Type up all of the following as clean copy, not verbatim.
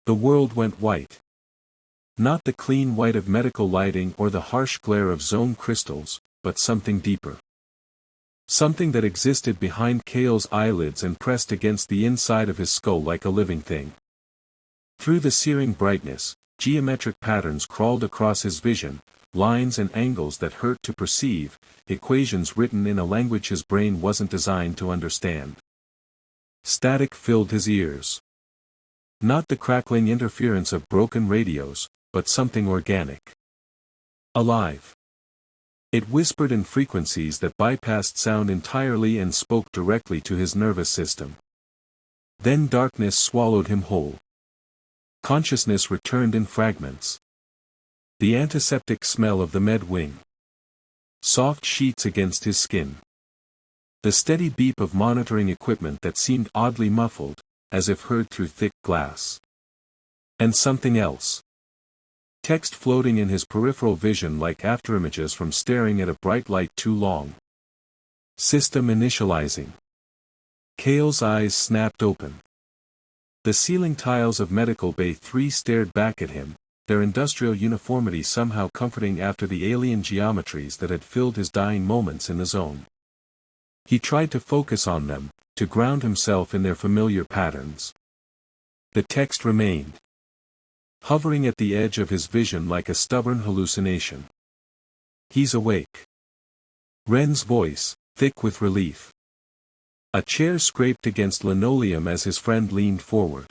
The world went white. Not the clean white of medical lighting or the harsh glare of zone crystals, but something deeper. Something that existed behind Kael's eyelids and pressed against the inside of his skull like a living thing. Through the searing brightness, geometric patterns crawled across his vision, lines and angles that hurt to perceive, equations written in a language his brain wasn't designed to understand. Static filled his ears. Not the crackling interference of broken radios, but something organic. Alive. It whispered in frequencies that bypassed sound entirely and spoke directly to his nervous system. Then darkness swallowed him whole. Consciousness returned in fragments. The antiseptic smell of the med wing. Soft sheets against his skin. The steady beep of monitoring equipment that seemed oddly muffled, as if heard through thick glass. And something else. Text floating in his peripheral vision like afterimages from staring at a bright light too long. System initializing. Kael's eyes snapped open. The ceiling tiles of Medical Bay 3 stared back at him, their industrial uniformity somehow comforting after the alien geometries that had filled his dying moments in the zone. He tried to focus on them, to ground himself in their familiar patterns. The text remained. Hovering at the edge of his vision like a stubborn hallucination. He's awake. Ren's voice, thick with relief. A chair scraped against linoleum as his friend leaned forward.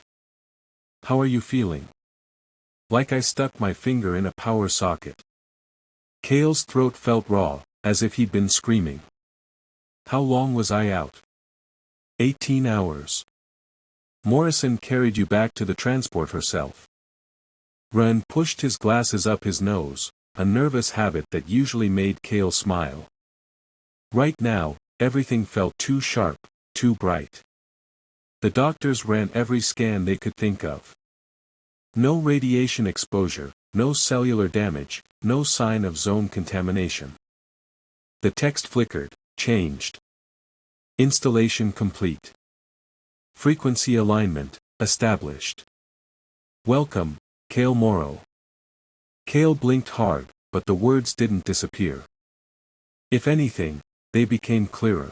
How are you feeling? Like I stuck my finger in a power socket. Kael's throat felt raw, as if he'd been screaming. How long was I out? 18 hours. Morrison carried you back to the transport herself. Ren pushed his glasses up his nose, a nervous habit that usually made Kael smile. Right now, everything felt too sharp, too bright. The doctors ran every scan they could think of. No radiation exposure, no cellular damage, no sign of zone contamination. The text flickered, changed. Installation complete. Frequency alignment, established. Welcome, Kael Morrow. Kael blinked hard, but the words didn't disappear. If anything, they became clearer.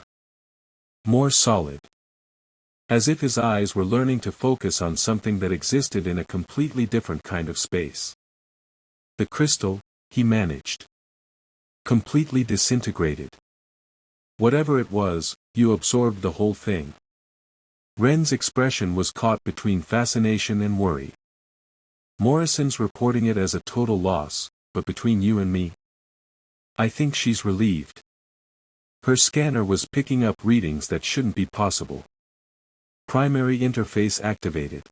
More solid. As if his eyes were learning to focus on something that existed in a completely different kind of space. The crystal, he managed. Completely disintegrated. Whatever it was, you absorbed the whole thing. Ren's expression was caught between fascination and worry. Morrison's reporting it as a total loss, but between you and me? I think she's relieved. Her scanner was picking up readings that shouldn't be possible. Primary interface activated.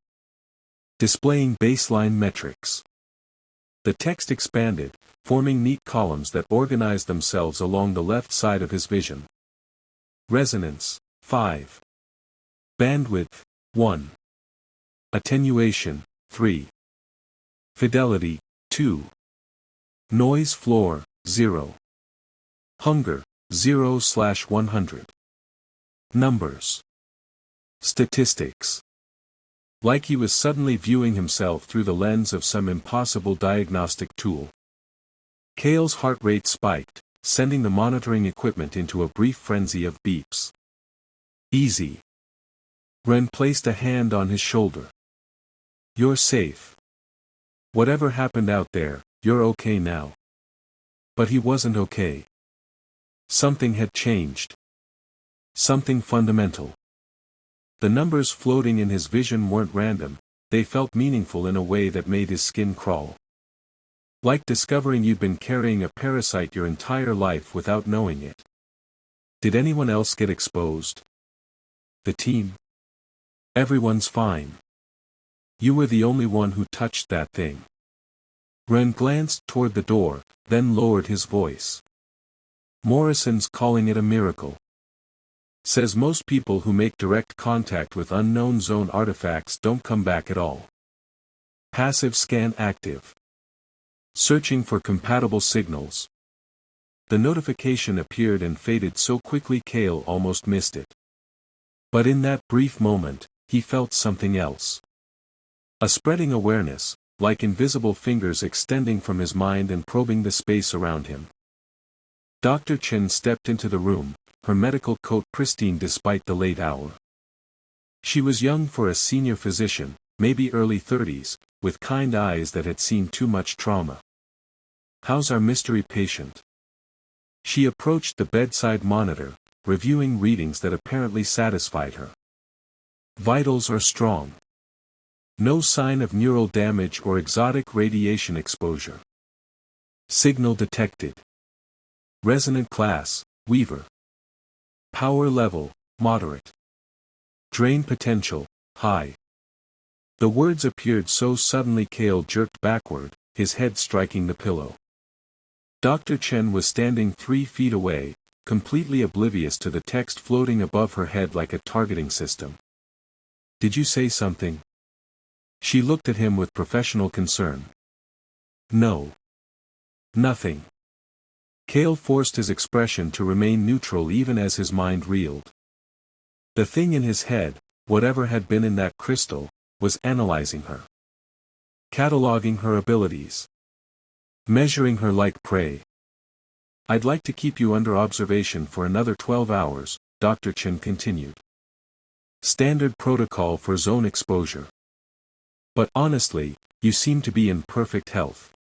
Displaying baseline metrics. The text expanded, forming neat columns that organized themselves along the left side of his vision. Resonance, 5. Bandwidth, 1. Attenuation, 3. Fidelity, 2. Noise floor, 0. Hunger, 0/100. Numbers. Statistics. Like he was suddenly viewing himself through the lens of some impossible diagnostic tool. Kael's heart rate spiked, sending the monitoring equipment into a brief frenzy of beeps. Easy. Ren placed a hand on his shoulder. You're safe. Whatever happened out there, you're okay now. But he wasn't okay. Something had changed. Something fundamental. The numbers floating in his vision weren't random, they felt meaningful in a way that made his skin crawl. Like discovering you'd been carrying a parasite your entire life without knowing it. Did anyone else get exposed? The team? Everyone's fine. You were the only one who touched that thing. Ren glanced toward the door, then lowered his voice. Morrison's calling it a miracle. Says most people who make direct contact with unknown zone artifacts don't come back at all. Passive scan active. Searching for compatible signals. The notification appeared and faded so quickly Kael almost missed it. But in that brief moment, he felt something else. A spreading awareness, like invisible fingers extending from his mind and probing the space around him. Dr. Chen stepped into the room, her medical coat pristine despite the late hour. She was young for a senior physician, maybe early 30s, with kind eyes that had seen too much trauma. "How's our mystery patient?" She approached the bedside monitor, reviewing readings that apparently satisfied her. "Vitals are strong. No sign of neural damage or exotic radiation exposure. Signal detected. Resonant class, Weaver. Power level, moderate. Drain potential, high." The words appeared so suddenly Kael jerked backward, his head striking the pillow. Dr. Chen was standing 3 feet away, completely oblivious to the text floating above her head like a targeting system. "Did you say something?" She looked at him with professional concern. "No. Nothing." Kael forced his expression to remain neutral even as his mind reeled. The thing in his head, whatever had been in that crystal, was analyzing her. Cataloging her abilities. Measuring her like prey. "I'd like to keep you under observation for another 12 hours, Dr. Chen continued. "Standard protocol for zone exposure. But honestly, you seem to be in perfect health."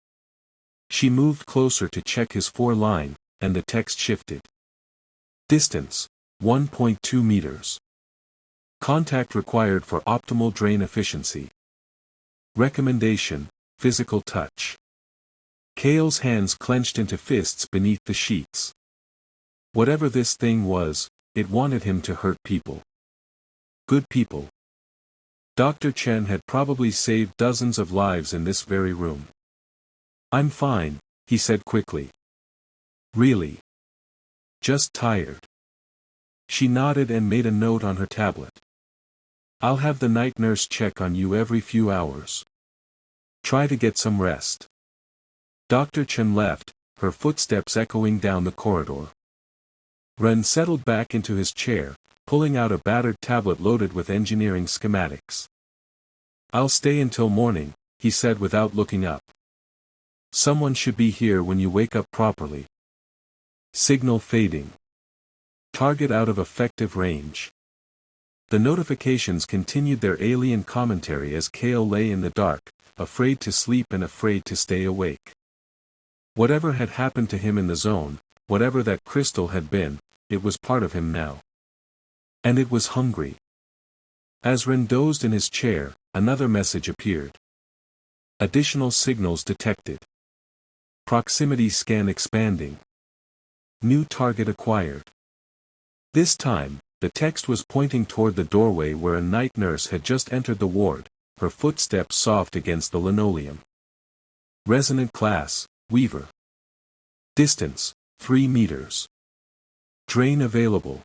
She moved closer to check his 4-line, and the text shifted. Distance, 1.2 meters. Contact required for optimal drain efficiency. Recommendation, physical touch. Kael's hands clenched into fists beneath the sheets. Whatever this thing was, it wanted him to hurt people. Good people. Dr. Chen had probably saved dozens of lives in this very room. "I'm fine," he said quickly. "Really? Just tired." She nodded and made a note on her tablet. "I'll have the night nurse check on you every few hours. Try to get some rest." Dr. Chen left, her footsteps echoing down the corridor. Ren settled back into his chair, pulling out a battered tablet loaded with engineering schematics. "I'll stay until morning," he said without looking up. "Someone should be here when you wake up properly." Signal fading. Target out of effective range. The notifications continued their alien commentary as Kael lay in the dark, afraid to sleep and afraid to stay awake. Whatever had happened to him in the zone, whatever that crystal had been, it was part of him now. And it was hungry. As Ren dozed in his chair, another message appeared. Additional signals detected. Proximity scan expanding. New target acquired. This time, the text was pointing toward the doorway where a night nurse had just entered the ward, her footsteps soft against the linoleum. Resonant class, Weaver. Distance, 3 meters. Drain available.